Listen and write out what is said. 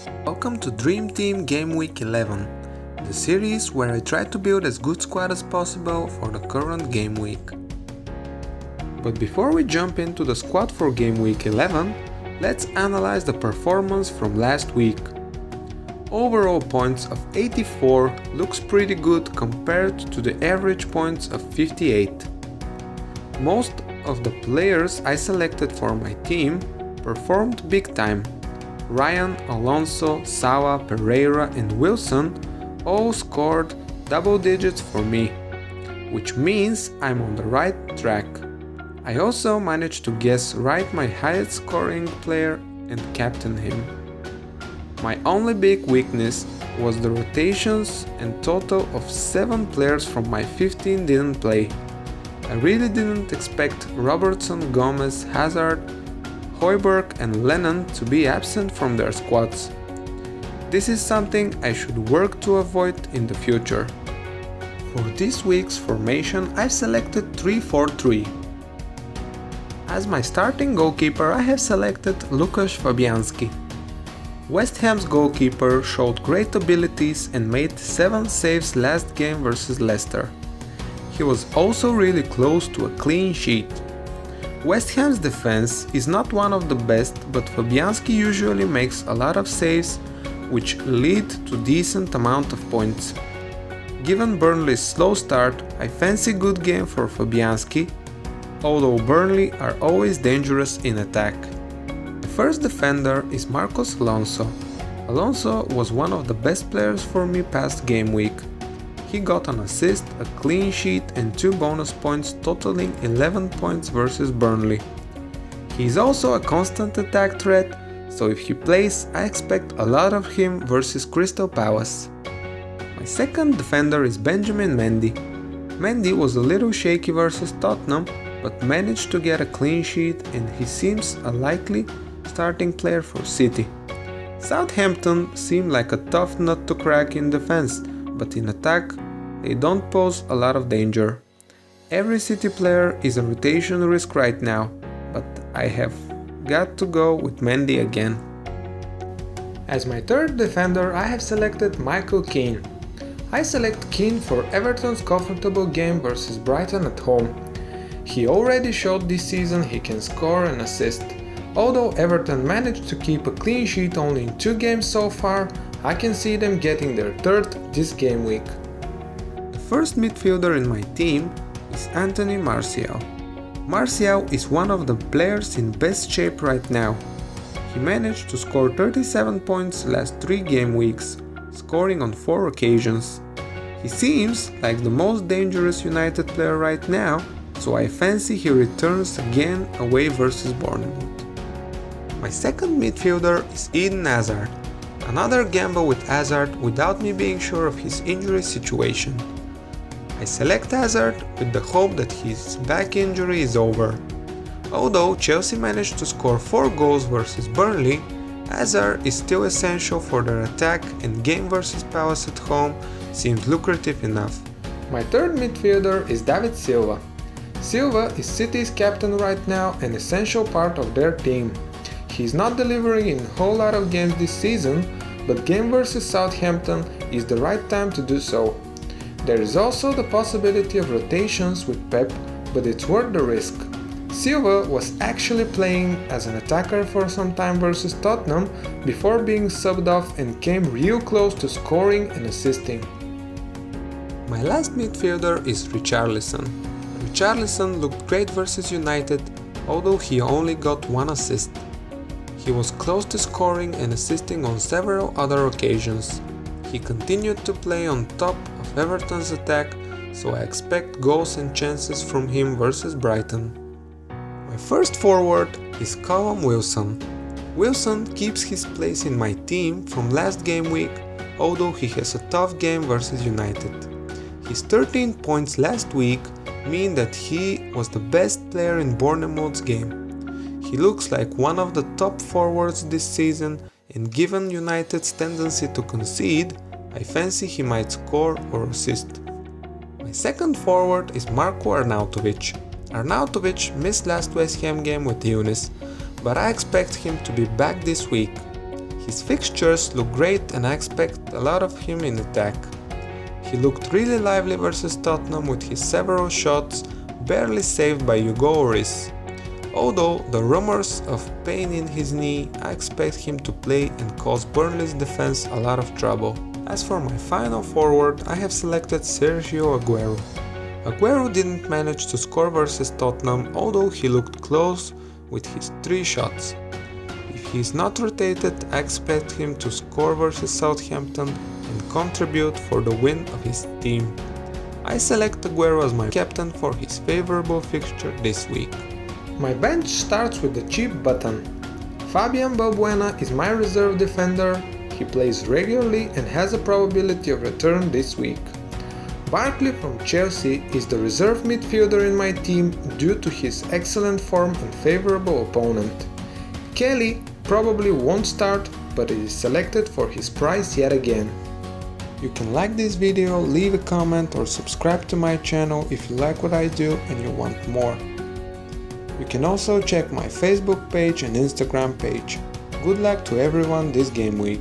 Welcome to Dream Team Game Week 11, the series where I try to build as good squad as possible for the current game week. But before we jump into the squad for Game Week 11, let's analyze the performance from last week. Overall points of 84 looks pretty good compared to the average points of 58. Most of the players I selected for my team performed big time. Ryan, Alonso, Sawa, Pereira and Wilson all scored double digits for me, which means I'm on the right track. I also managed to guess right my highest scoring player and captain him. My only big weakness was the rotations, and total of 7 players from my 15 didn't play. I really didn't expect Robertson, Gomez, Hazard, Højbjerg and Lennon to be absent from their squads. This is something I should work to avoid in the future. For this week's formation I've selected 3-4-3. As my starting goalkeeper I have selected Łukasz Fabianski. West Ham's goalkeeper showed great abilities and made 7 saves last game versus Leicester. He was also really close to a clean sheet. West Ham's defense is not one of the best, but Fabianski usually makes a lot of saves, which lead to decent amount of points. Given Burnley's slow start, I fancy good game for Fabianski, although Burnley are always dangerous in attack. The first defender is Marcos Alonso. Alonso was one of the best players for me past game week. He got an assist, a clean sheet and 2 bonus points, totaling 11 points versus Burnley. He is also a constant attack threat, so if he plays I expect a lot of him versus Crystal Palace. My second defender is Benjamin Mendy. Mendy was a little shaky versus Tottenham, but managed to get a clean sheet and he seems a likely starting player for City. Southampton seem like a tough nut to crack in defense, but in attack they don't pose a lot of danger. Every City player is a rotation risk right now, but I have got to go with Mendy again. As my third defender I have selected Michael Keane. I select Keane for Everton's comfortable game versus Brighton at home. He already showed this season he can score and assist. Although Everton managed to keep a clean sheet only in 2 games so far, I can see them getting their third this game week. The first midfielder in my team is Anthony Martial. Martial is one of the players in best shape right now. He managed to score 37 points last 3 game weeks, scoring on 4 occasions. He seems like the most dangerous United player right now, so I fancy he returns again away versus Bournemouth. My second midfielder is Eden Hazard. Another gamble with Hazard without me being sure of his injury situation. I select Hazard with the hope that his back injury is over. Although Chelsea managed to score 4 goals versus Burnley, Hazard is still essential for their attack and game versus Palace at home seems lucrative enough. My third midfielder is David Silva. Silva is City's captain right now, an essential part of their team. He's not delivering in a whole lot of games this season, but game versus Southampton is the right time to do so. There is also the possibility of rotations with Pep, but it's worth the risk. Silva was actually playing as an attacker for some time versus Tottenham before being subbed off and came real close to scoring and assisting. My last midfielder is Richarlison. Richarlison looked great versus United, although he only got 1 assist. He was close to scoring and assisting on several other occasions. He continued to play on top of Everton's attack, so I expect goals and chances from him versus Brighton. My first forward is Callum Wilson. Wilson keeps his place in my team from last game week, although he has a tough game versus United. His 13 points last week mean that he was the best player in Bournemouth's game. He looks like one of the top forwards this season, and given United's tendency to concede, I fancy he might score or assist. My second forward is Marko Arnautovic. Arnautovic missed last West Ham game with illness, but I expect him to be back this week. His fixtures look great and I expect a lot of him in attack. He looked really lively versus Tottenham with his several shots barely saved by GW11. Although the rumors of pain in his knee, I expect him to play and cause Burnley's defense a lot of trouble. As for my final forward, I have selected Sergio Aguero. Aguero didn't manage to score versus Tottenham, although he looked close with his 3 shots. If he is not rotated, I expect him to score versus Southampton and contribute for the win of his team. I select Aguero as my captain for his favorable fixture this week. My bench starts with the cheap button. Fabian Balbuena is my reserve defender. He plays regularly and has a probability of return this week. Barkley from Chelsea is the reserve midfielder in my team due to his excellent form and favorable opponent. Kelly probably won't start, but is selected for his price yet again. You can like this video, leave a comment or subscribe to my channel if you like what I do and you want more. You can also check my Facebook page and Instagram page. Good luck to everyone this game week.